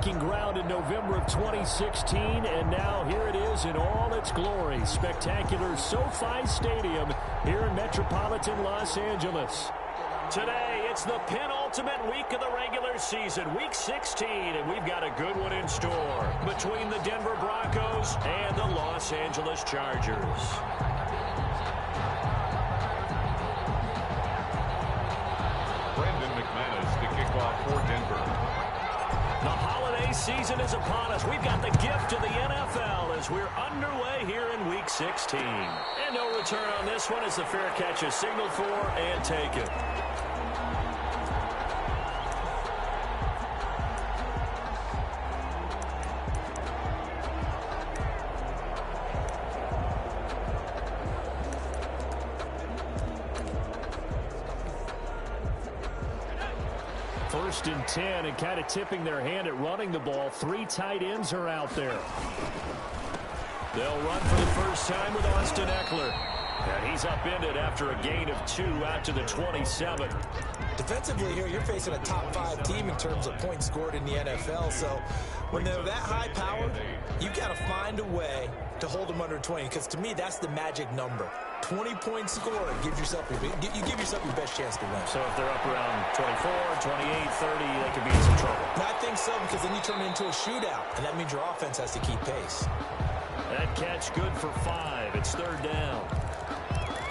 breaking ground in November of 2016, and now here it is in all its glory. Spectacular SoFi Stadium here in metropolitan Los Angeles. Today, it's the penultimate week of the regular season, Week 16, and we've got a good one in store between the Denver Broncos and the Los Angeles Chargers. For Denver. The holiday season is upon us. We've got the gift of the NFL as we're underway here in Week 16. And no return on this one as the fair catch is signaled for and taken. First and 10, and kind of tipping their hand at running the ball. 3 tight ends are out there. They'll run for the first time with Austin Eckler. And he's upended after a gain of 2 out to the 27. Defensively here, you're facing a top 5 team in terms of points scored in the NFL. So when they're that high powered, you've got to find a way to hold them under 20. Because to me, that's the magic number. 20 points scored gives yourself you give yourself your best chance to win. So if they're up around 24, 28, 30, they could be in some trouble. I think so, because then you turn it into a shootout, and that means your offense has to keep pace. That catch good for 5. It's 3rd down.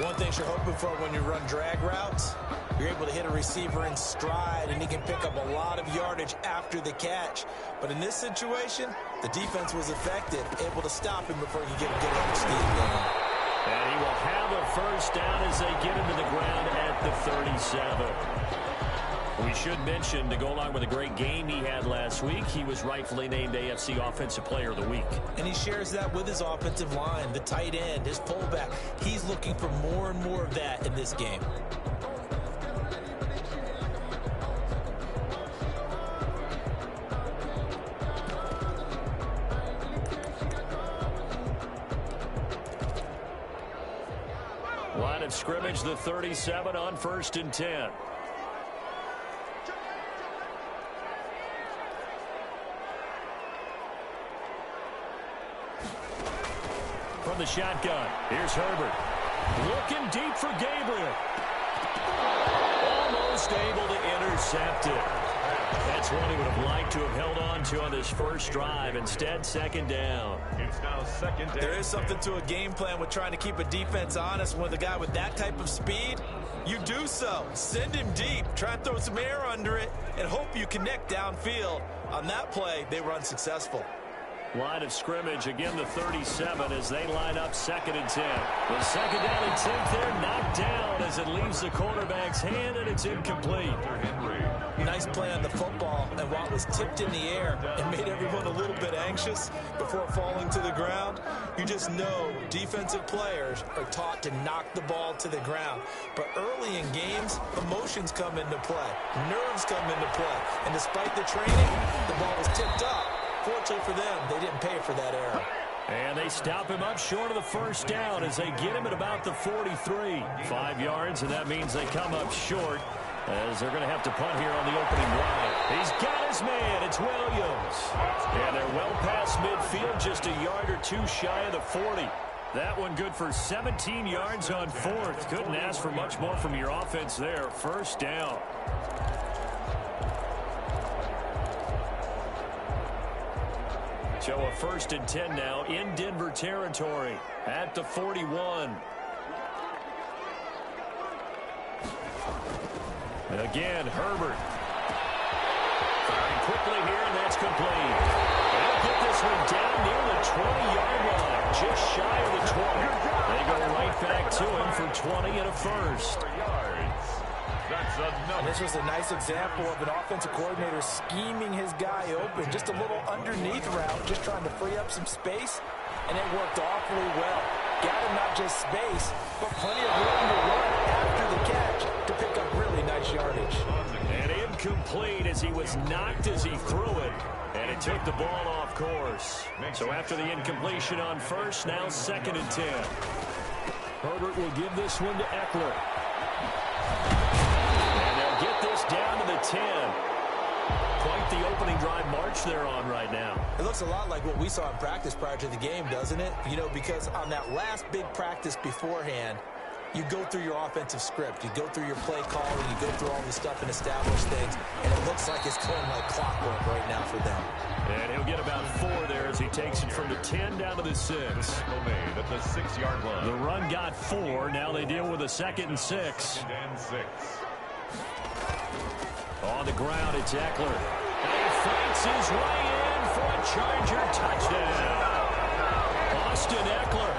One thing you're hoping for when you run drag routes, you're able to hit a receiver in stride, and he can pick up a lot of yardage after the catch. But in this situation, the defense was effective, able to stop him before he could get a good steam going. And he will have a first down as they get him to the ground at the 37. We should mention, to go along with a great game he had last week, he was rightfully named AFC Offensive Player of the Week. And he shares that with his offensive line, the tight end, his fullback. He's looking for more and more of that in this game. Line of scrimmage, the 37 on 1st and 10. From the shotgun, here's Herbert. Looking deep for Gabriel. Almost able to intercept it. That's one he would have liked to have held on to on this first drive. Instead, 2nd down. It's now 2nd down. There is something to a game plan with trying to keep a defense honest. With a guy with that type of speed, you do so. Send him deep. Try and throw some air under it and hope you connect downfield. On that play, they were unsuccessful. Line of scrimmage, again the 37 as they line up 2nd and 10. The 2nd down attempt there knocked down as it leaves the quarterback's hand, and it's incomplete. Nice play on the football, and while it was tipped in the air, it made everyone a little bit anxious before falling to the ground. You just know defensive players are taught to knock the ball to the ground. But early in games, emotions come into play. Nerves come into play. And despite the training, the ball was tipped up. Fortunately for them, they didn't pay for that error. And they stop him up short of the first down as they get him at about the 43. 5 yards, and that means they come up short as they're going to have to punt here on the opening drive. He's got his man. It's Williams. And they're well past midfield, just a yard or 2 shy of the 40. That one good for 17 yards on 4th. Couldn't ask for much more from your offense there. First down. So a 1st and 10 now in Denver territory at the 41. And again, Herbert. Firing quickly here, and that's complete. They'll get this one down near the 20-yard line, just shy of the 20. They go right back to him for 20 and a first. And this was a nice example of an offensive coordinator scheming his guy open. Just a little underneath route, just trying to free up some space, and it worked awfully well. Got him not just space, but plenty of room to run after the catch to pick up really nice yardage. And incomplete as he was knocked as he threw it, and it took the ball off course. So after the incompletion on first, now 2nd and 10. Herbert will give this one to Eckler. And they'll get this down to the 10. quite the opening drive march they're on right now. It looks a lot like what we saw in practice prior to the game, doesn't it? You know, because on that last big practice beforehand, you go through your offensive script. You go through your play calling. You go through all this stuff and establish things. And it looks like it's going like clockwork right now for them. And he'll get about 4 there as he takes it from the 10 down to the 6. Made at the 6-yard line. The run got 4. Now they deal with a 2nd and 6. 2nd and 6. On the ground, it's Eckler. And he fights his way in for a Charger touchdown. Austin Eckler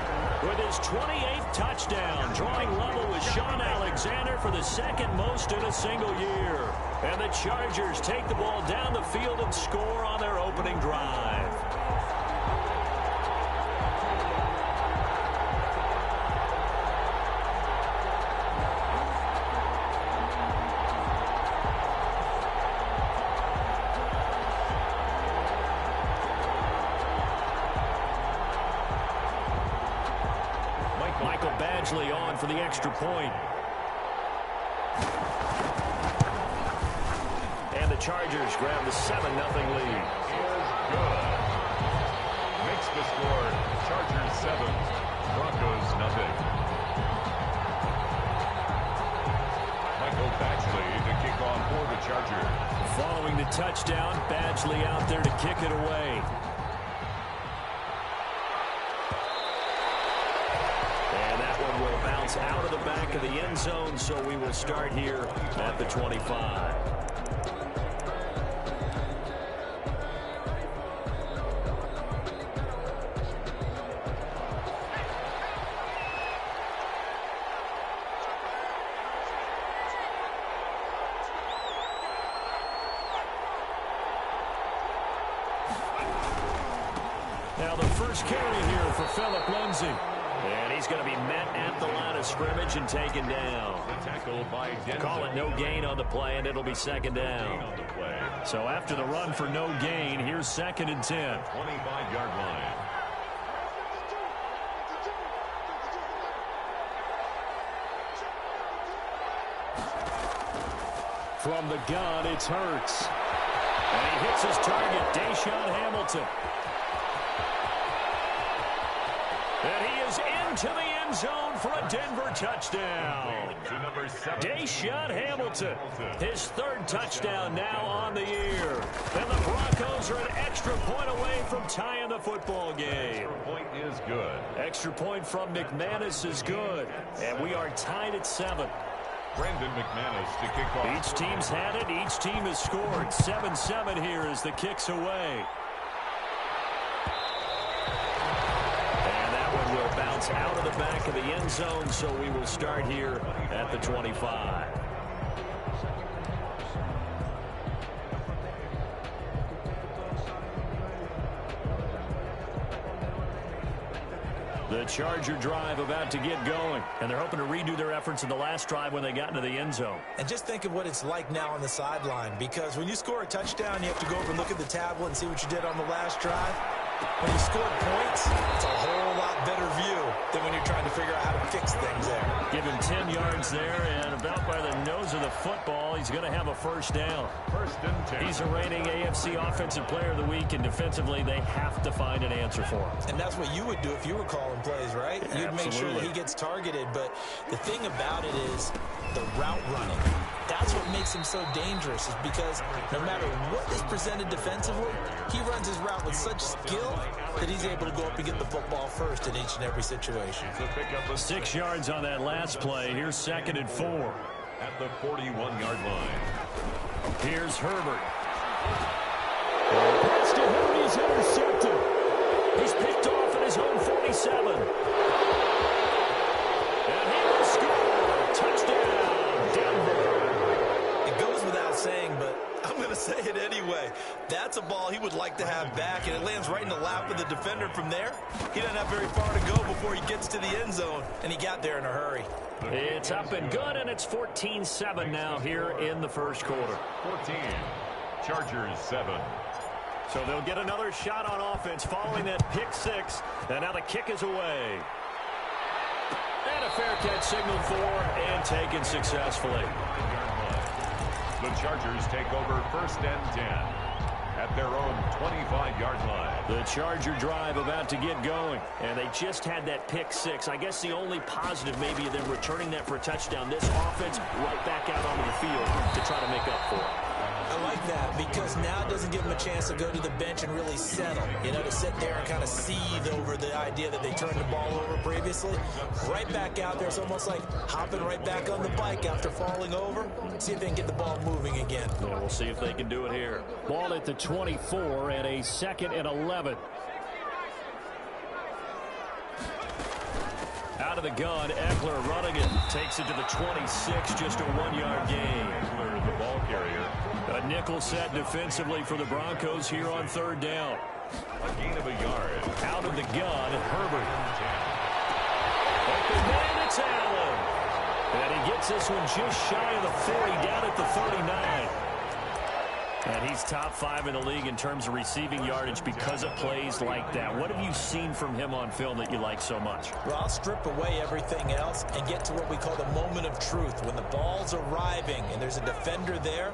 with his 28th touchdown, drawing level with Sean Alexander for the 2nd most in a single year. And the Chargers take the ball down the field and score on their opening drive. On for the extra point. And the Chargers grab the 7-0 lead. Is good. Makes the score Chargers 7, Broncos 0. Michael Badgley to kick off for the Chargers. Following the touchdown, Badgley out there to kick it away. Out of the back of the end zone, so we will start here at the 25. Now the first carry here for Phillip Lindsay. And he's going to be met at the line of scrimmage and taken down. The tackle by Denver. Call it no gain on the play, and it'll be 2nd down. So after the run for no gain, here's 2nd and 10. 25-yard line. From the gun, it's Hurts. And he hits his target, Deshaun Hamilton. And he is into the end zone for a Denver touchdown. Deshaun Hamilton, his 3rd touchdown now on the year. And the Broncos are an extra point away from tying the football game. Extra point is good. Extra point from McManus is good. And we are tied at 7. Brandon McManus to kick off. Each team's had it. Each team has scored. 7-7 here as the kick's away. Will bounce out of the back of the end zone, so we will start here at the 25. The Charger drive about to get going, and they're hoping to redo their efforts in the last drive when they got into the end zone. And just think of what it's like now on the sideline, because when you score a touchdown, you have to go over and look at the tablet and see what you did on the last drive. When you scored points, it's a whole lot better view than when you're trying to figure out how to fix things there. Give him 10 yards there, and about by the nose of the football, he's going to have a 1st down. 1st and 10. He's a reigning AFC Offensive Player of the Week, and defensively, they have to find an answer for him. And that's what you would do if you were calling plays, right? Yeah, you'd make sure that he gets targeted, but the thing about it is the route running. That's what makes him so dangerous, is because no matter what is presented defensively, he runs his route with such skill that he's able to go up and get the football first in each and every situation. 6 yards on that last play. Here's 2nd and 4. At the 41-yard line. Here's Herbert. Pass to him, he's intercepted. He's picked off at his own 47. And he will score. Touchdown, Denver. It goes without saying, but I'm going to say it anyway. That's a ball he would like to have back, and it lands right in the lap of the defender from there. He doesn't have very far to go before he gets to the end zone, and he got there in a hurry. It's up and good, and it's 14-7 now here in the first quarter. 14. Chargers 7. So they'll get another shot on offense following that pick 6, and now the kick is away. And a fair catch signaled for and taken successfully. The Chargers take over 1st and 10 at their own 25-yard line. The Charger drive about to get going, and they just had that pick six. I guess the only positive maybe of them returning that for a touchdown. This offense right back out onto the field to try to make up for it. I like that because now it doesn't give them a chance to go to the bench and really settle, to sit there and kind of seethe over the idea that they turned the ball over previously. Right back out there. It's almost like hopping right back on the bike after falling over. See if they can get the ball moving again. Yeah, we'll see if they can do it here. Ball at the 24 and a 2nd and 11. Out of the gun, Eckler running it. Takes it to the 26, just a 1-yard gain. Eckler, the ball carrier. A nickel set defensively for the Broncos here on 3rd down. A gain of a yard. Out of the gun, Herbert. Open man, it's Allen. And he gets this one just shy of the 40, down at the 39. And he's top 5 in the league in terms of receiving yardage because of plays like that. What have you seen from him on film that you like so much? Well, I'll strip away everything else and get to what we call the moment of truth. When the ball's arriving and there's a defender there,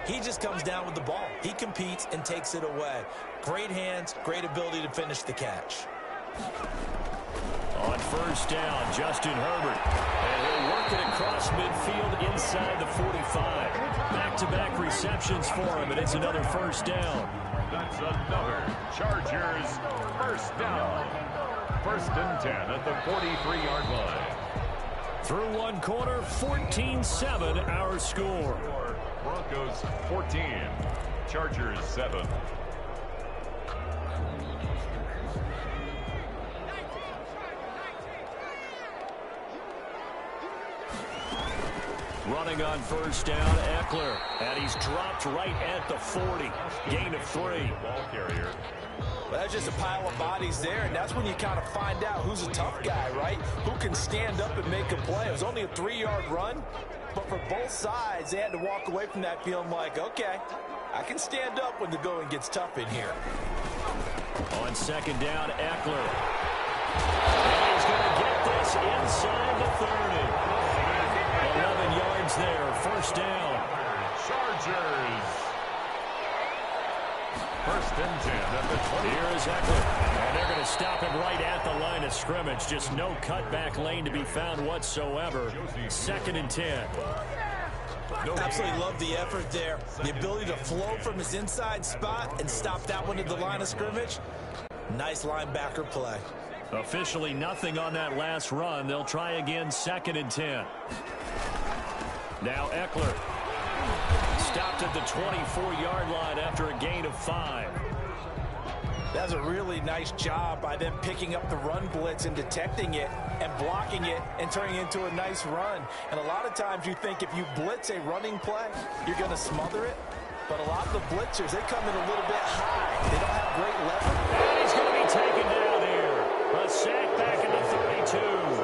he just comes down with the ball. He competes and takes it away. Great hands, great ability to finish the catch. On 1st down, Justin Herbert. And he'll work it across midfield inside the 45. Back-to-back receptions for him, and it's another 1st down. That's another Chargers 1st down. 1st and 10 at the 43-yard line. Through one quarter, 14-7 our score. Broncos 14, Chargers 7. Running on 1st down, Eckler. And he's dropped right at the 40. Gain of 3. Ball carrier. Well, that's just a pile of bodies there, and that's when you kind of find out who's a tough guy, right? Who can stand up and make a play. It was only a 3-yard run, but for both sides, they had to walk away from that feeling like, okay, I can stand up when the going gets tough in here. On 2nd down, Eckler. And he's going to get this inside the 30. 11 yards there, 1st down. Chargers. 1st and 10 at the 20. Here is Eckler. And they're going to stop him right at the line of scrimmage. Just no cutback lane to be found whatsoever. 2nd and 10. Absolutely love the effort there. The ability to flow from his inside spot and stop that one at the line of scrimmage. Nice linebacker play. Officially nothing on that last run. They'll try again, 2nd and 10. Now Eckler. Stopped at the 24-yard line after a gain of 5. That's a really nice job by them picking up the run blitz and detecting it and blocking it and turning it into a nice run. And a lot of times you think if you blitz a running play, you're going to smother it. But a lot of the blitzers, they come in a little bit high. They don't have great leverage. And he's going to be taken down here. A sack back at the 32.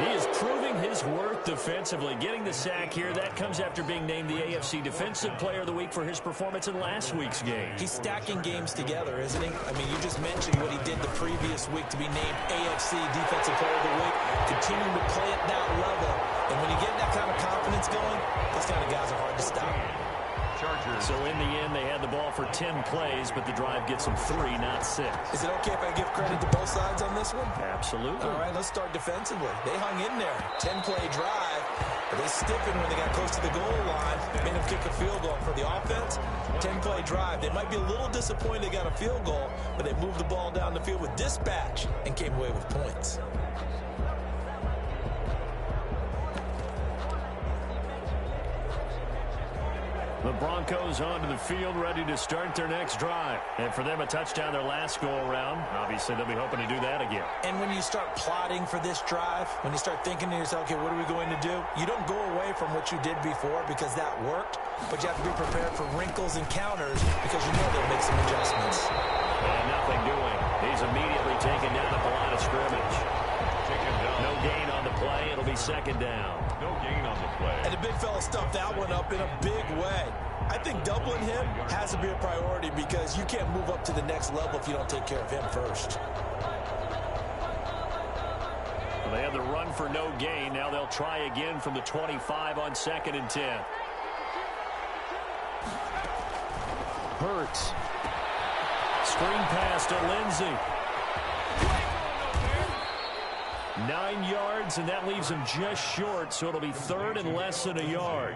He is proving his worth defensively. Getting the sack here, that comes after being named the AFC Defensive Player of the Week for his performance in last week's game. He's stacking games together, isn't he? I mean, you just mentioned what he did the previous week to be named AFC Defensive Player of the Week, continuing to play at that level. And when you get that kind of confidence going, those kind of guys are hard to stop. Chargers. So in the end, they had the ball for 10 plays, but the drive gets them 3, not 6. Is it okay if I give credit to both sides on this one? Absolutely. All right, let's start defensively. They hung in there. 10-play drive, but they stiffened when they got close to the goal line. Made them kick a field goal for the offense. 10-play drive. They might be a little disappointed they got a field goal, but they moved the ball down the field with dispatch and came away with points. The Broncos onto the field, ready to start their next drive. And for them, a touchdown their last go-around. Obviously, they'll be hoping to do that again. And when you start plotting for this drive, when you start thinking to yourself, okay, what are we going to do? You don't go away from what you did before because that worked, but you have to be prepared for wrinkles and counters because you know they'll make some adjustments. And nothing doing. He's immediately taken down at the line of scrimmage. No gain on the play. It'll be 2nd down. No gain on the play. And the big fella stuffed that one up in a big way. I think doubling him has to be a priority because you can't move up to the next level if you don't take care of him first. Well, they had the run for no gain. Now they'll try again from the 25 on 2nd and 10. Hurts. Screen pass to Lindsey. 9 yards, and that leaves him just short, so it'll be third and less than a yard.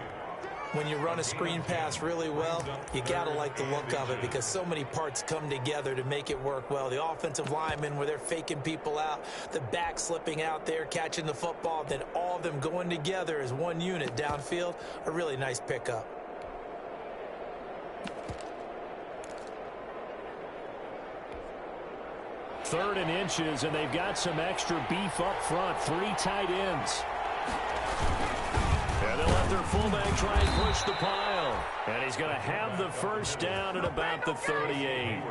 When you run a screen pass really well, you got to like the look of it because so many parts come together to make it work well. The offensive linemen, where they're faking people out, the back slipping out there, catching the football, then all of them going together as one unit downfield, a really nice pickup. Third and inches, and they've got some extra beef up front. 3 tight ends. And they'll let their fullback try and push the pile. And he's going to have the first down at about the 38.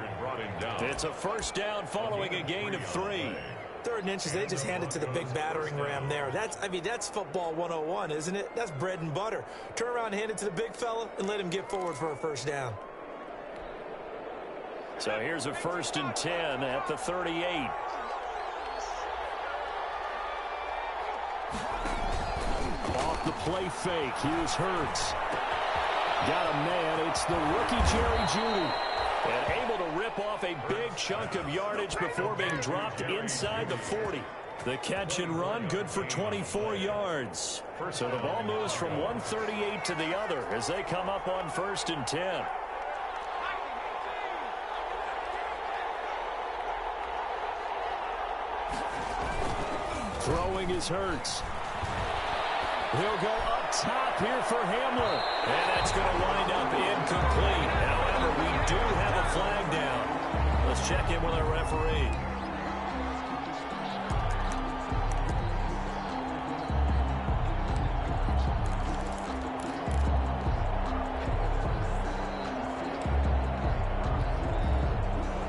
It's a first down following a gain of 3. Third and inches, they just handed to the big battering ram there. That's football 101, isn't it? That's bread and butter. Turn around and hand it to the big fella and let him get forward for a first down. So here's a 1st and 10 at the 38. Off the play fake. Here's Hurts. Got a man. It's the rookie Jerry Jeudy. And able to rip off a big chunk of yardage before being dropped inside the 40. The catch and run, good for 24 yards. So the ball moves from 138 to the other as they come up on 1st and 10. Throwing is Hurts. He'll go up top here for Hamler. And that's going to wind up incomplete. However, we do have a flag down. Let's check in with our referee.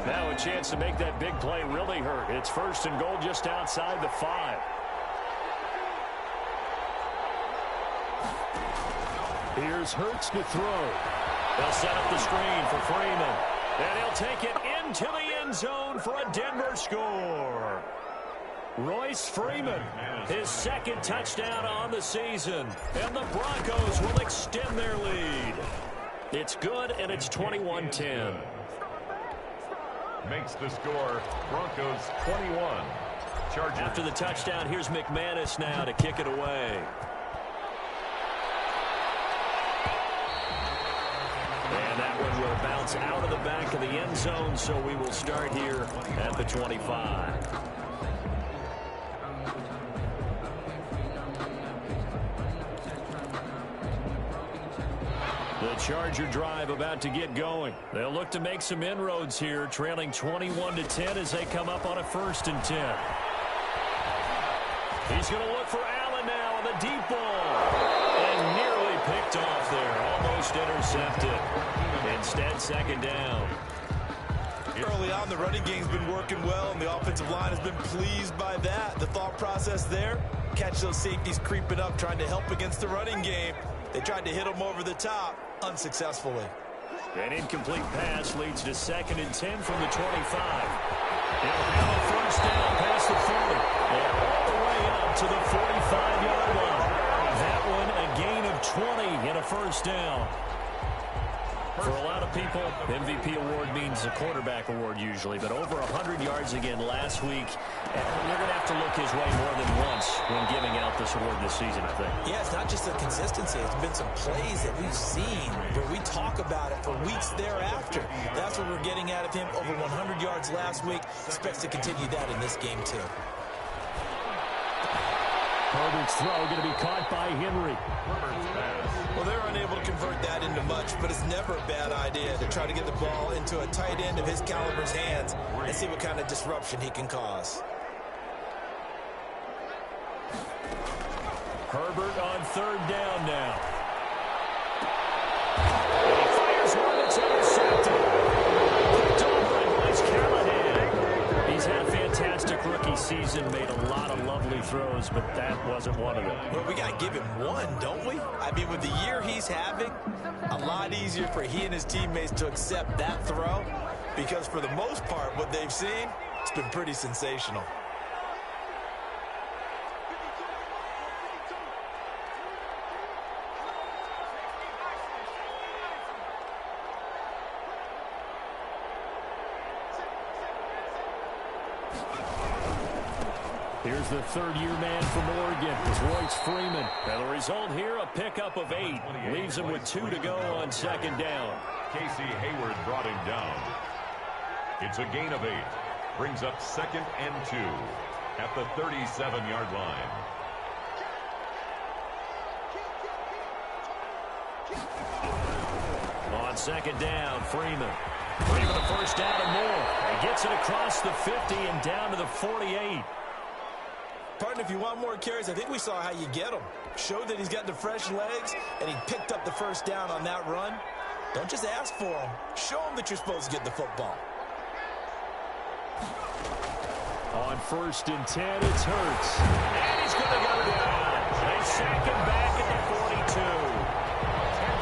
Now a chance to make that big play really hurt. It's 1st and goal just outside the 5. Here's Hurts to throw. They'll set up the screen for Freeman. And he'll take it into the end zone for a Denver score. Royce Freeman, his 2nd touchdown on the season. And the Broncos will extend their lead. It's good, and it's 21-10. Makes the score Broncos 21. Chargers. After the touchdown, here's McManus now to kick it away. And that one will bounce out of the back of the end zone, so we will start here at the 25. The Charger drive about to get going. They'll look to make some inroads here, trailing 21-10 as they come up on a 1st and 10. He's going to look for Allen now on the deep ball. And nearly picked off there, almost intercepted. Instead, 2nd down. Early on, the running game's been working well, and the offensive line has been pleased by that. The thought process there, catch those safeties creeping up, trying to help against the running game. They tried to hit him over the top, unsuccessfully. An incomplete pass leads to 2nd and 10 from the 25. He'll have a first down past the 40. And all the way up to the 45-yard line. That one a gain of 20 and a first down. For a lot of people, MVP award means a quarterback award usually, but over 100 yards again last week. And you're going to have to look his way more than once when giving out this award this season, I think. Yeah, it's not just the consistency. It's been some plays that we've seen where we talk about it for weeks thereafter. That's what we're getting out of him. Over 100 yards last week. Expects to continue that in this game, too. Herbert's throw going to be caught by Henry. Well, they're unable to convert that into much, but it's never a bad idea to try to get the ball into a tight end of his caliber's hands and see what kind of disruption he can cause. Herbert on 3rd down now. And he fires one that's intercepted. Picked off by Bryce Callahan. He's had a fantastic rookie season, made a lot of lovely throws, but that wasn't one of them. Well, we got to give him one, don't we? I mean, with the year he's having, a lot easier for he and his teammates to accept that throw because for the most part, what they've seen, it's been pretty sensational. Here's the third-year man from Oregon. It's Royce Freeman. And the result here, a pickup of 8. Leaves him with 2 to go on second down. Casey Hayward brought him down. It's a gain of 8. Brings up 2nd and 2 at the 37-yard line. On second down, Freeman. Freeman the first down and more. He gets it across the 50 and down to the 48. Partner, if you want more carries, I think we saw how you get him. Showed that he's got the fresh legs, and he picked up the first down on that run. Don't just ask for him. Show him that you're supposed to get the football. On 1st and 10, it's Hurts. And he's going to go down. They sack him back at the 42.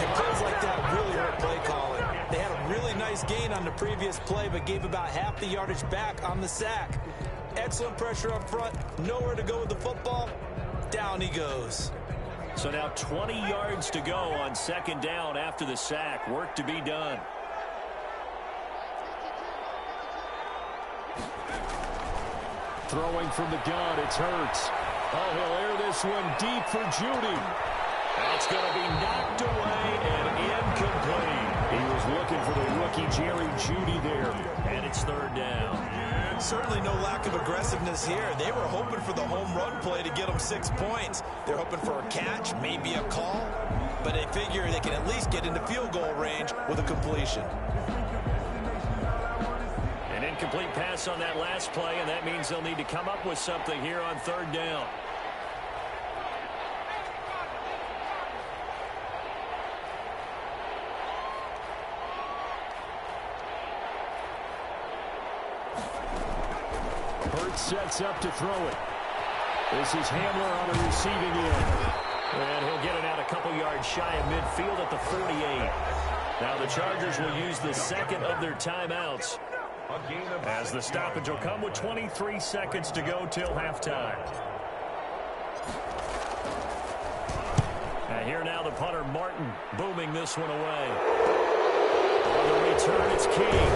And plays like that really hurt play calling. They had a really nice gain on the previous play, but gave about half the yardage back on the sack. Excellent pressure up front. Nowhere to go with the football. Down he goes. So now 20 yards to go on second down after the sack. Work to be done. Throwing from the gun, it's Hurts. Oh, he'll air this one deep for Judy. That's going to be knocked away and incomplete. He was looking for the rookie Jerry Judy there, and it's third down. Certainly no lack of aggressiveness here. They were hoping for the home run play to get them 6 points. They're hoping for a catch, maybe a call, but they figure they can at least get into field goal range with a completion. An incomplete pass on that last play, and that means they'll need to come up with something here on third down. Hurts sets up to throw it. This is Hamler on the receiving end. And he'll get it out a couple yards shy of midfield at the 48. Now the Chargers will use the second of their timeouts, as the stoppage will come with 23 seconds to go till halftime. And here now the punter, Martin, booming this one away. On the return, it's King.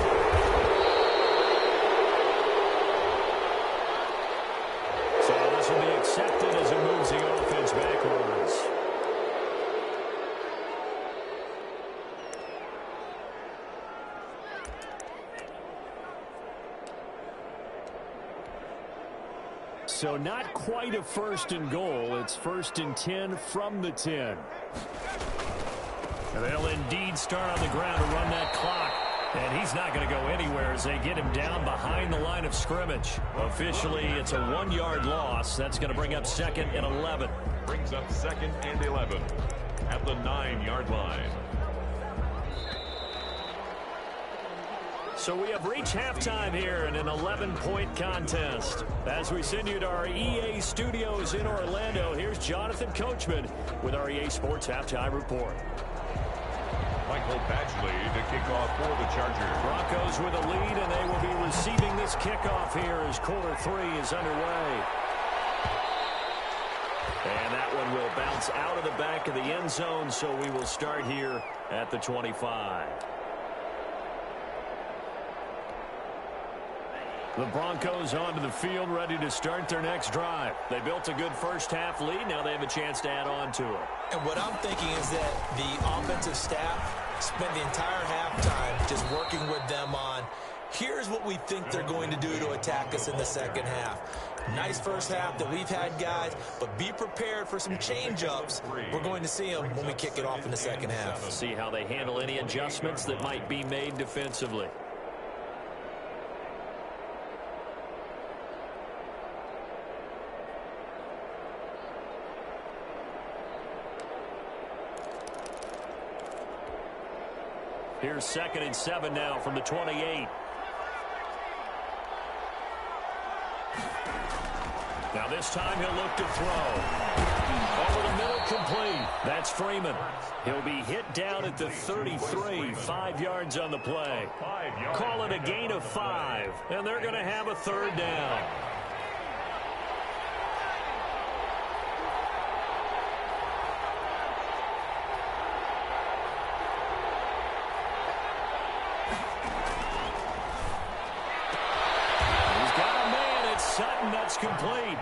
So this will be accepted as it moves the offense backwards. So not quite a 1st and goal. It's 1st and 10 from the 10. And they'll indeed start on the ground to run that clock. And he's not going to go anywhere as they get him down behind the line of scrimmage. Officially, it's a 1-yard loss. That's going to bring up 2nd and 11. Brings up 2nd and 11 at the 9-yard line. So we have reached halftime here in an 11-point contest. As we send you to our EA studios in Orlando, here's Jonathan Coachman with our EA Sports Halftime Report. Michael Badgley to kick off for the Chargers. Broncos with a lead, and they will be receiving this kickoff here as quarter 3 is underway. And that one will bounce out of the back of the end zone, so we will start here at the 25. The Broncos onto the field, ready to start their next drive. They built a good first-half lead. Now they have a chance to add on to it. And what I'm thinking is that the offensive staff spent the entire halftime just working with them on, here's what we think they're going to do to attack us in the second half. Nice first half that we've had, guys, but be prepared for some change-ups. We're going to see them when we kick it off in the second half. See how they handle any adjustments that might be made defensively. Here's 2nd and 7 now from the 28. Now this time he'll look to throw. Over the middle, complete. That's Freeman. He'll be hit down at the 33, 5 yards on the play. Call it a gain of 5, and they're going to have a third down. and that's complete.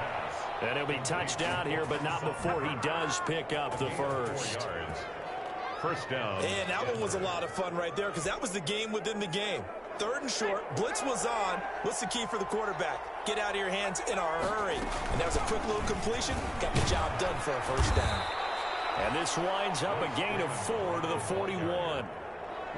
And he'll be touched down here, but not before he does pick up the first. First down. And that one was a lot of fun right there because that was the game within the game. 3rd and short, blitz was on. What's the key for the quarterback? Get out of your hands in a hurry. And that was a quick little completion. Got the job done for a first down. And this winds up a gain of 4 to the 41.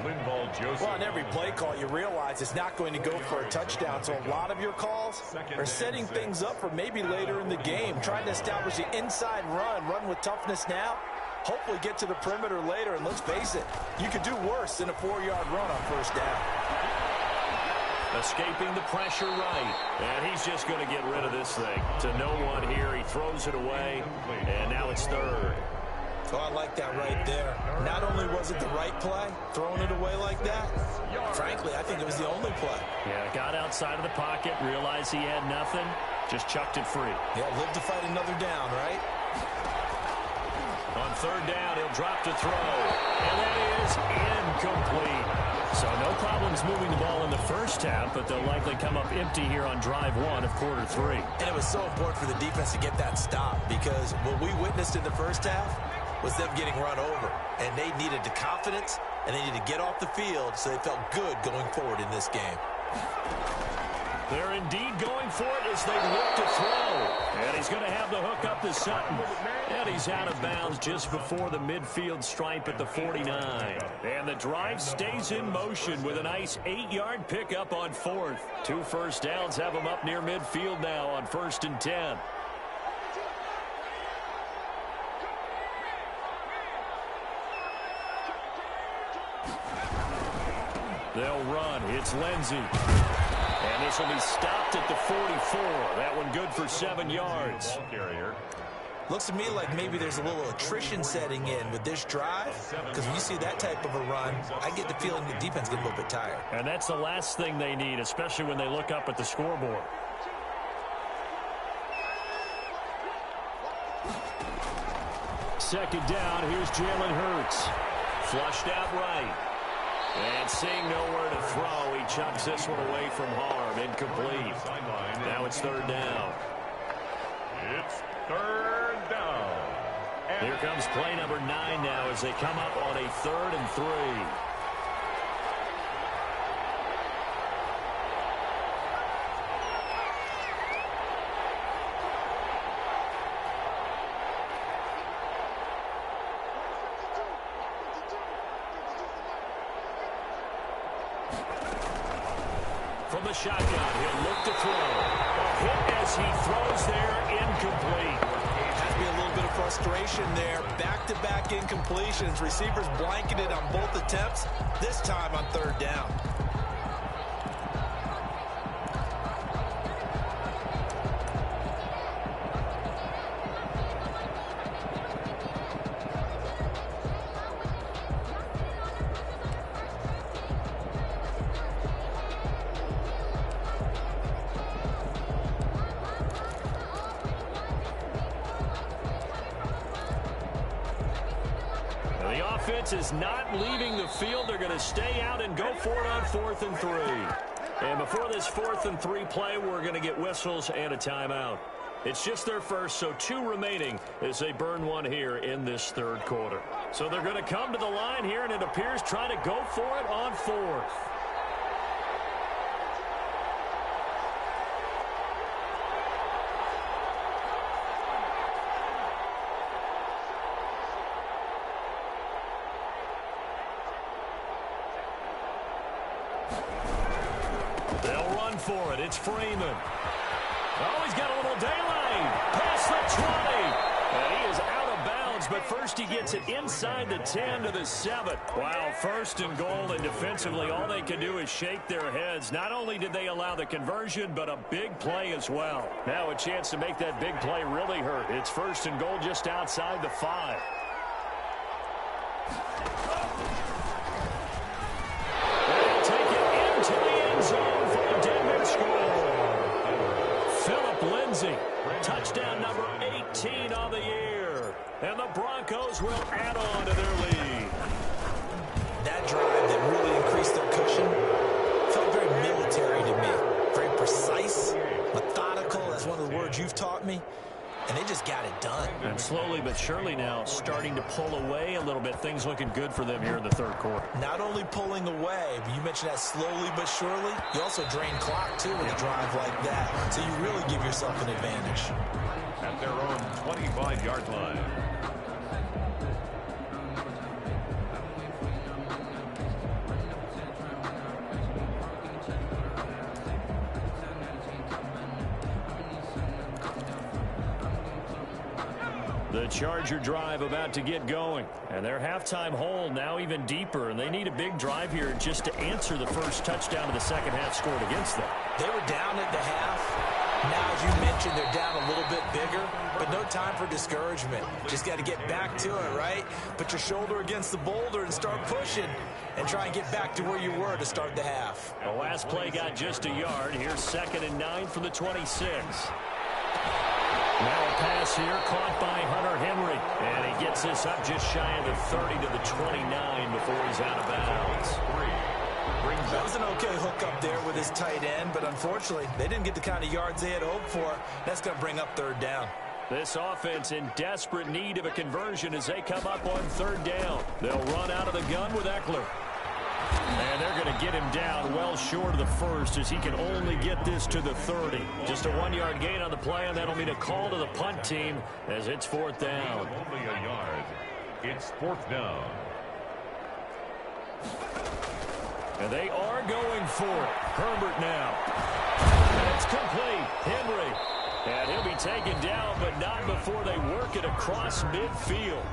Well, on every play call, you realize it's not going to go for a touchdown. So a lot of your calls are setting things up for maybe later in the game, trying to establish the inside run with toughness now. Hopefully get to the perimeter later, and let's face it, you could do worse than a 4-yard run on first down. Escaping the pressure right, and he's just going to get rid of this thing. To no one here, he throws it away, and now it's 3rd. Oh, I like that right there. Not only was it the right play, throwing it away like that, frankly, I think it was the only play. Yeah, got outside of the pocket, realized he had nothing, just chucked it free. Yeah, live to fight another down, right? On 3rd down, he'll drop to throw, and that is incomplete. So no problems moving the ball in the first half, but they'll likely come up empty here on drive 1 of quarter 3. And it was so important for the defense to get that stop because what we witnessed in the first half was them getting run over. And they needed the confidence, and they needed to get off the field so they felt good going forward in this game. They're indeed going for it as they look to throw. And he's going to have the hook up to Sutton. And he's out of bounds just before the midfield stripe at the 49. And the drive stays in motion with a nice 8-yard pickup on 4th. 2 first downs have him up near midfield now on 1st and 10. They'll run. It's Lindsey. And this will be stopped at the 44. That one good for 7 yards. Looks to me like maybe there's a little attrition setting in with this drive, because when you see that type of a run, I get the feeling the defense gets a little bit tired. And that's the last thing they need, especially when they look up at the scoreboard. Second down, here's Jalen Hurts. Flushed out right. And seeing nowhere to throw, he chucks this one away from harm. Incomplete. Now it's 3rd down. It's 3rd down. Here comes play number 9 now as they come up on a 3rd and 3. From the shotgun, he'll look to throw. A hit as he throws there, incomplete. Has to be a little bit of frustration there. Back-to-back incompletions. Receivers blanketed on both attempts, this time on 3rd down. Is not leaving the field. They're going to stay out and go for it on 4th and 3. And before this 4th and 3 play, we're going to get whistles and a timeout. It's just their first, so 2 remaining as they burn one here in this 3rd quarter. So they're going to come to the line here, and it appears trying to go for it on 4th. For it. It's Freeman. Oh, he's got a little daylight. Past the 20. And he is out of bounds, but first he gets it inside the 10 to the 7. Wow, 1st and goal, and defensively all they can do is shake their heads. Not only did they allow the conversion, but a big play as well. Now a chance to make that big play really hurt. It's 1st and goal just outside the 5. They'll take it into the end zone for a dead-man score. Phillip Lindsay, touchdown number 18 on the year. And the Broncos will add on to their lead. That drive that really increased their cushion felt very military to me. Very precise, methodical. That's one of taught me. And they just got it done. And slowly but surely now starting to pull away a little bit. Things looking good for them here in the third quarter. Not only pulling away, but you mentioned that slowly but surely. You also drain clock, too, with a drive like that. So you really give yourself an advantage. At their own 25-yard line. The Charger drive about to get going. And their halftime hole now even deeper. And they need a big drive here just to answer the first touchdown of the second half scored against them. They were down at the half. Now, as you mentioned, they're down a little bit bigger. But no time for discouragement. Just got to get back to it, right? Put your shoulder against the boulder and start pushing. And try and get back to where you were to start the half. The last play got just a yard. Here's 2nd and 9 from the 26. Now a pass here caught by Hunter Henry. And he gets this up just shy of the 30 to the 29 before he's out of bounds. That was an okay hook up there with his tight end, but unfortunately, they didn't get the kind of yards they had hoped for. That's going to bring up 3rd down. This offense in desperate need of a conversion as they come up on 3rd down. They'll run out of the gun with Eckler. And they're going to get him down well short of the first as he can only get this to the 30. Just a 1-yard gain on the play, and that'll mean a call to the punt team as it's 4th down. Only a yard. It's 4th down. And they are going for it. Herbert now. It's complete. Henry. And he'll be taken down, but not before they work it across midfield.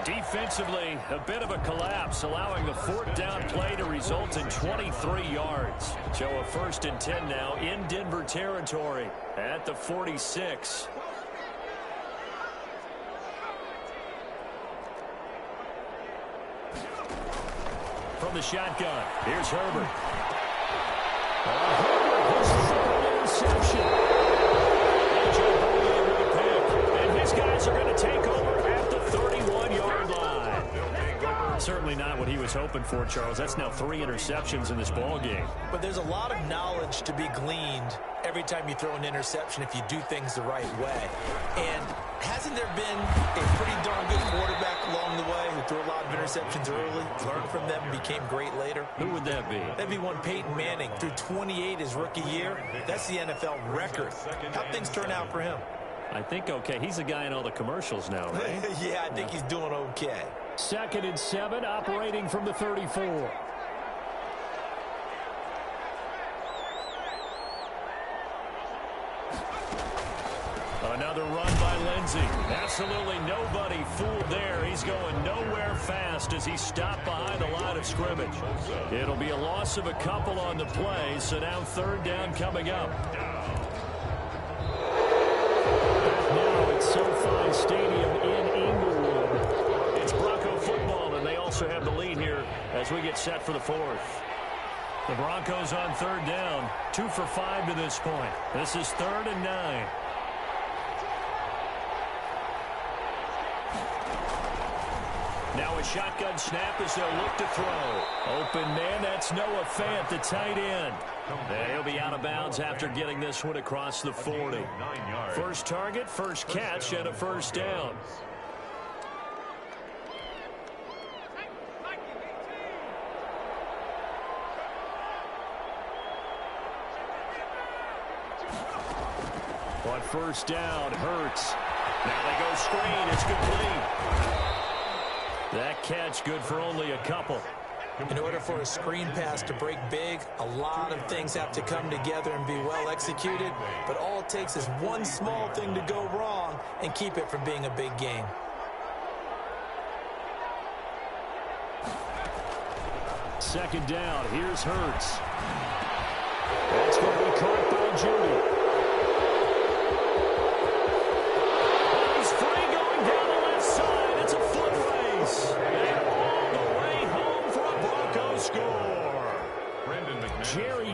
Defensively, a bit of a collapse, allowing the 4th down play to result in 23 yards. So a 1st and 10 now in Denver territory at the 46. From the shotgun, here's Herbert. Herbert, his 3rd interception. With a pick. And his guys are going to take over at the 31-yard line. Certainly not what he was hoping for, Charles. That's now 3 interceptions in this ball game. But there's a lot of knowledge to be gleaned every time you throw an interception if you do things the right way. And hasn't there been a pretty darn good quarterback along the way who threw a lot of interceptions early, learned from them, and became great later? Who would that be? That'd be one Peyton Manning. Threw 28 his rookie year. That's the NFL record. How'd things turn out for him? I think okay. He's the guy in all the commercials now, right? Yeah, I think he's doing okay. 2nd and 7, operating from the 34. Another run by Lindsey. Absolutely nobody fooled there. He's going nowhere fast as he stopped behind the line of scrimmage. It'll be a loss of a couple on the play, so now 3rd down coming up. Now it's SoFi Stadium in Inglewood. It's Bronco football, and they also have the lead here as we get set for the 4th. The Broncos on 3rd down, 2 for 5 to this point. This is 3rd and 9. Now a shotgun snap as they'll look to throw. Open man, that's Noah Fant, the tight end. And he'll be out of bounds after getting this one across the 40. First target, first catch, and a 1st down. On 1st down, Hurts. Now they go screen, it's complete. That catch good for only a couple. In order for a screen pass to break big, a lot of things have to come together and be well executed. But all it takes is one small thing to go wrong and keep it from being a big game. Second down, here's Hurts. That's going to be caught by Judy.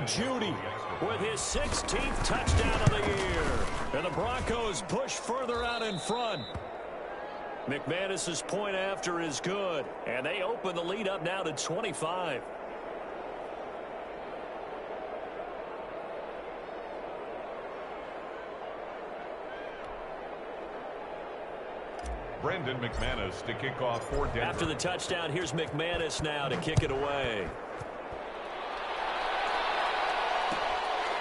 Judy with his 16th touchdown of the year. And the Broncos push further out in front. McManus's point after is good. And they open the lead up now to 25. Brendan McManus to kick off for Denver. After the touchdown, here's McManus now to kick it away.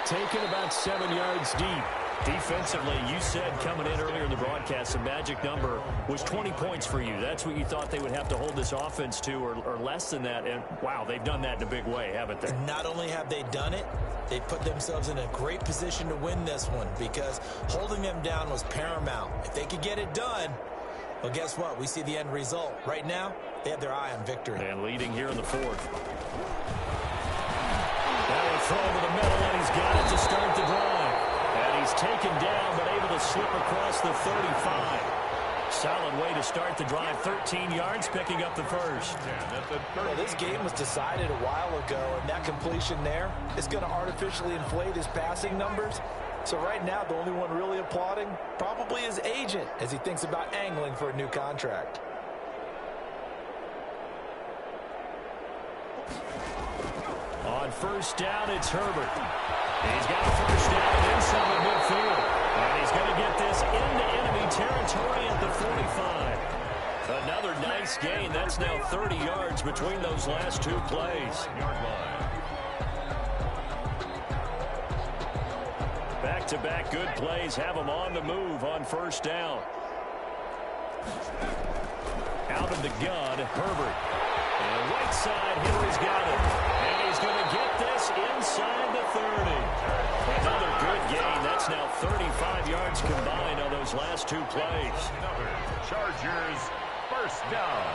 Taken about 7 yards deep. Defensively, you said coming in earlier in the broadcast, the magic number was 20 points for you. That's what you thought they would have to hold this offense to, or less than that. And, wow, they've done that in a big way, haven't they? Not only have they done it, they put themselves in a great position to win this one because holding them down was paramount. If they could get it done, well, guess what? We see the end result. Right now, they have their eye on victory. And leading here in the fourth. Now a throw to the middle, and he's got it to start the drive. And he's taken down, but able to slip across the 35. Solid way to start the drive. 13 yards, picking up the first. Well, this game was decided a while ago, and that completion there is going to artificially inflate his passing numbers. So right now, the only one really applauding probably his agent as he thinks about angling for a new contract. On first down, it's Herbert. He's got a first down inside midfield. And he's going to get this into enemy territory at the 45. Another nice gain. That's now 30 yards between those last two plays. Back-to-back good plays have them on the move on first down. Out of the gun, Herbert. And right side, Henry's got it. And he's going to get this inside the 30. Another good gain. That's now 35 yards combined on those last two plays. Chargers first down.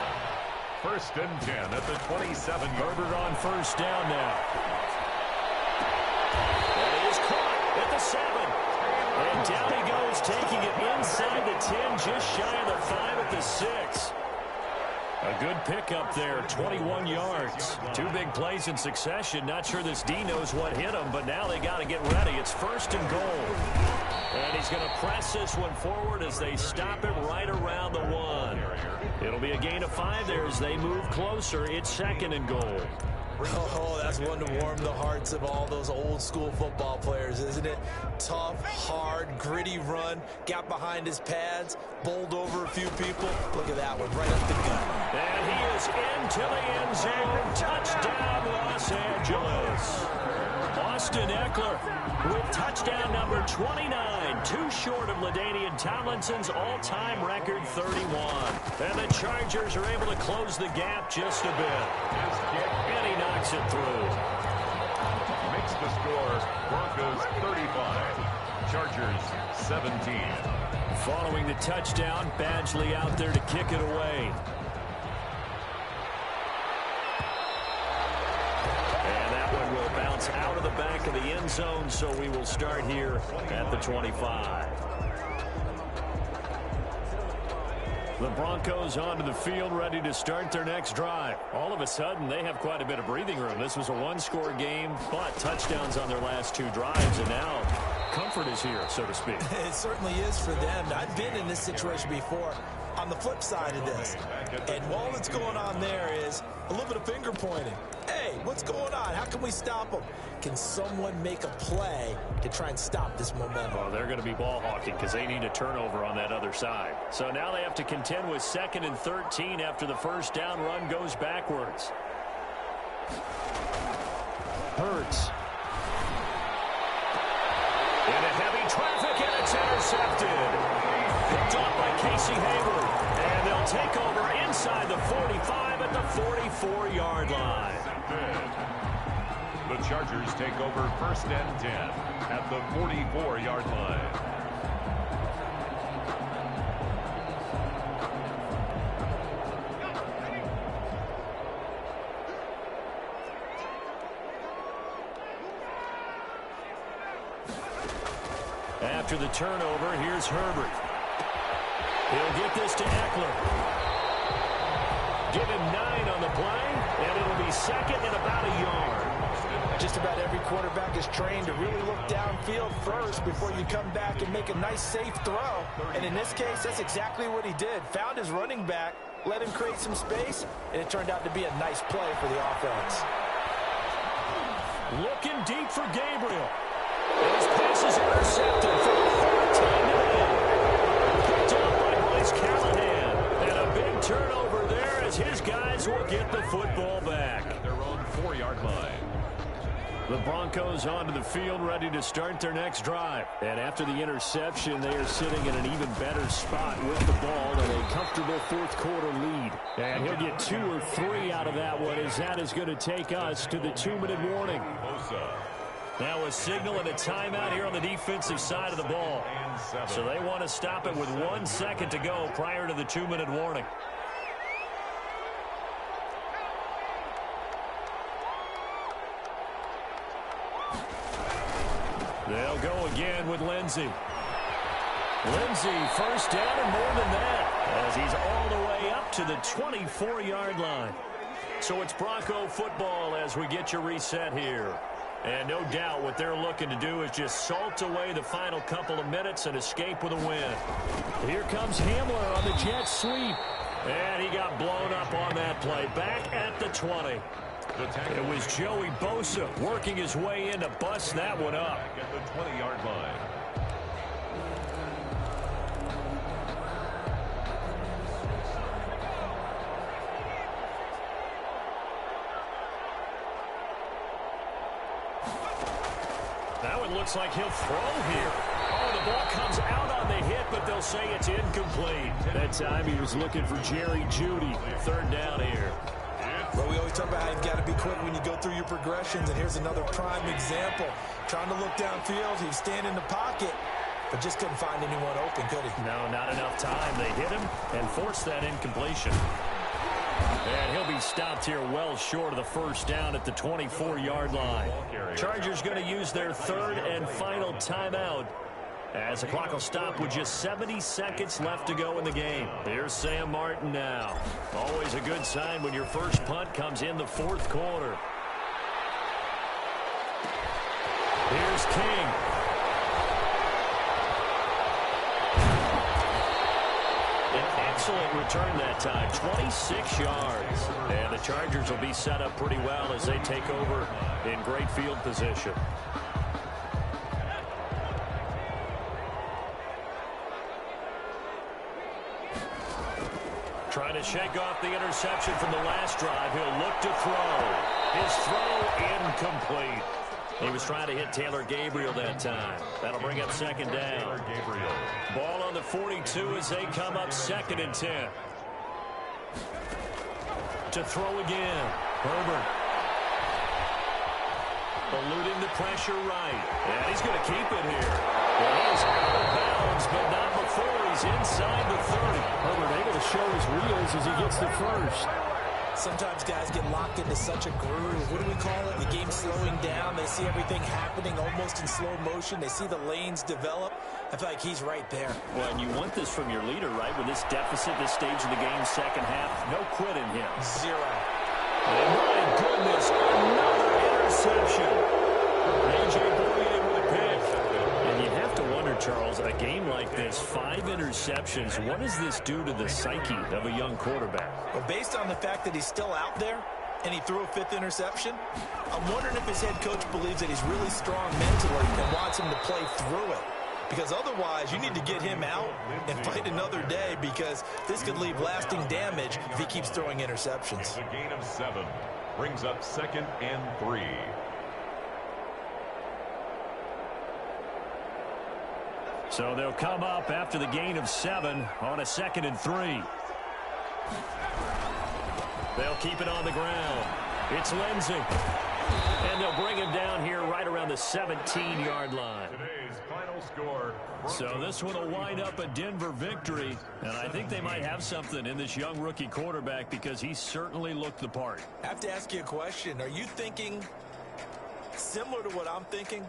First and 10 at the 27. Herbert on first down now. And he is caught at the 7. And down he goes, taking it inside the 10, just shy of the 5 at the 6. A good pickup there, 21 yards. Two big plays in succession. Not sure this D knows what hit him, but now they got to get ready. It's first and goal. And he's going to press this one forward as they stop him right around the 1. It'll be a gain of 5 there as they move closer. It's second and goal. Oh, that's one to warm the hearts of all those old school football players, isn't it? Tough, hard, gritty run, got behind his pads, bowled over a few people. Look at that one, right up the gut. And he is into the end zone. Touchdown, Los Angeles. Austin Eckler with touchdown number 29, too short of LaDainian Tomlinson's all-time record 31. And the Chargers are able to close the gap just a bit. And he knocks it through. Makes the score Broncos 35, Chargers 17. Following the touchdown, Badgley out there to kick it away. Out of the back of the end zone, so we will start here at the 25. The Broncos onto the field, ready to start their next drive. All of a sudden, they have quite a bit of breathing room. This was a one-score game, but touchdowns on their last two drives, and now comfort is here, so to speak. It certainly is for them. I've been in this situation before on the flip side of this. And all that's going on there is a little bit of finger pointing. Hey, what's going on? How can we stop them? Can someone make a play to try and stop this momentum? Well, they're going to be ball hawking because they need a turnover on that other side. So now they have to contend with 2nd and 13 after the first down run goes backwards. Hurts. Into heavy traffic, and it's intercepted. Picked off by Casey Hayward. And they'll take over inside the 45 at the 44-yard line. The Chargers take over first and 10 at the 44-yard line. After the turnover, here's Herbert. He'll get this to Eckler. Give him 9 on the play, and it'll be second and about a yard. Just about every quarterback is trained to really look downfield first before you come back and make a nice, safe throw. And in this case, that's exactly what he did. Found his running back, let him create some space, and it turned out to be a nice play for the offense. Looking deep for Gabriel. His pass is intercepted for the 4th time today. Picked off by Bryce Callahan. Broncos onto the field, ready to start their next drive. And after the interception, they are sitting in an even better spot with the ball and a comfortable fourth-quarter lead. And he'll get 2 or 3 out of that one, as that is going to take us to the 2-minute warning. Now a signal and a timeout here on the defensive side of the ball. So they want to stop it with 1 second to go prior to the 2-minute warning. They'll go again with Lindsey. Lindsey, first down and more than that, as he's all the way up to the 24-yard line. So it's Bronco football as we get you reset here. And no doubt what they're looking to do is just salt away the final couple of minutes and escape with a win. Here comes Hamler on the jet sweep. And he got blown up on that play. Back at the 20. It was Joey Bosa working his way in to bust that one up. At the 20-yard line. Now it looks like he'll throw here. Oh, the ball comes out on the hit, but they'll say it's incomplete. That time he was looking for Jerry Jeudy. 3rd down here. Well, we always talk about how you've got to be quick when you go through your progressions, and here's another prime example. Trying to look downfield, he was standing in the pocket, but just couldn't find anyone open, could he? No, not enough time. They hit him and forced that incompletion. And he'll be stopped here well short of the first down at the 24-yard line. Chargers going to use their 3rd and final timeout, as the clock will stop with just 70 seconds left to go in the game. Here's Sam Martin now. Always a good sign when your first punt comes in the 4th quarter. Here's King. An excellent return that time, 26 yards. And the Chargers will be set up pretty well as they take over in great field position. Trying to shake off the interception from the last drive. He'll look to throw. His throw incomplete. He was trying to hit Taylor Gabriel that time. That'll bring up 2nd down. Ball on the 42 as they come up 2nd and 10. To throw again. Herbert. Eluding the pressure right. And he's going to keep it here. Well, he's out of bounds, but not before he's inside the 30. Herbert able to show his wheels as he gets the first. Sometimes guys get locked into such a groove. What do we call it? The game's slowing down. They see everything happening almost in slow motion. They see the lanes develop. I feel like he's right there. Well, and you want this from your leader, right? With this deficit, this stage of the game, second half, no quit in him. 0. Oh, my goodness, another interception. A.J. Boye with a pick. And you have to wonder, Charles, a game like this, 5 interceptions, what does this do to the psyche of a young quarterback? Well, based on the fact that he's still out there and he threw a 5th interception, I'm wondering if his head coach believes that he's really strong mentally and wants him to play through it. Because otherwise, you need to get him out and fight another day, because this could leave lasting damage if he keeps throwing interceptions. It's a gain of 7. Brings up 2nd and 3. So they'll come up after the gain of 7 on a 2nd and 3. They'll keep it on the ground. It's Lindsey. And they'll bring him down here right around the 17-yard line. Today's final score. So this one will wind up a Denver victory. And I think they might have something in this young rookie quarterback, because he certainly looked the part. I have to ask you a question. Are you thinking similar to what I'm thinking?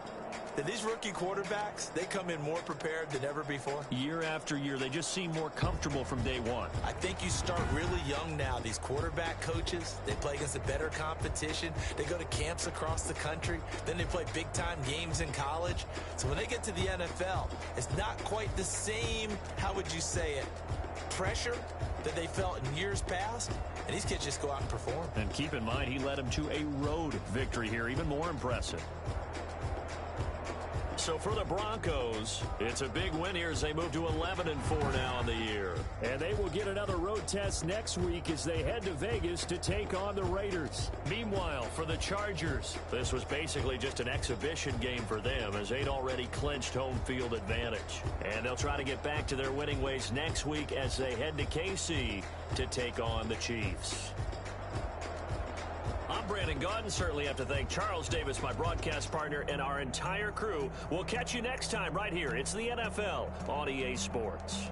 That these rookie quarterbacks, they come in more prepared than ever before? Year after year, they just seem more comfortable from day one. I think you start really young now. These quarterback coaches, they play against a better competition. They go to camps across the country. Then they play big-time games in college. So when they get to the NFL, it's not quite the same, how would you say it, pressure that they felt in years past. And these kids just go out and perform. And keep in mind, he led them to a road victory here, even more impressive. So for the Broncos, it's a big win here as they move to 11-4 now in the year. And they will get another road test next week as they head to Vegas to take on the Raiders. Meanwhile, for the Chargers, this was basically just an exhibition game for them as they'd already clinched home field advantage. And they'll try to get back to their winning ways next week as they head to KC to take on the Chiefs. I'm Brandon Gaudin. Certainly have to thank Charles Davis, my broadcast partner, and our entire crew. We'll catch you next time right here. It's the NFL on EA Sports.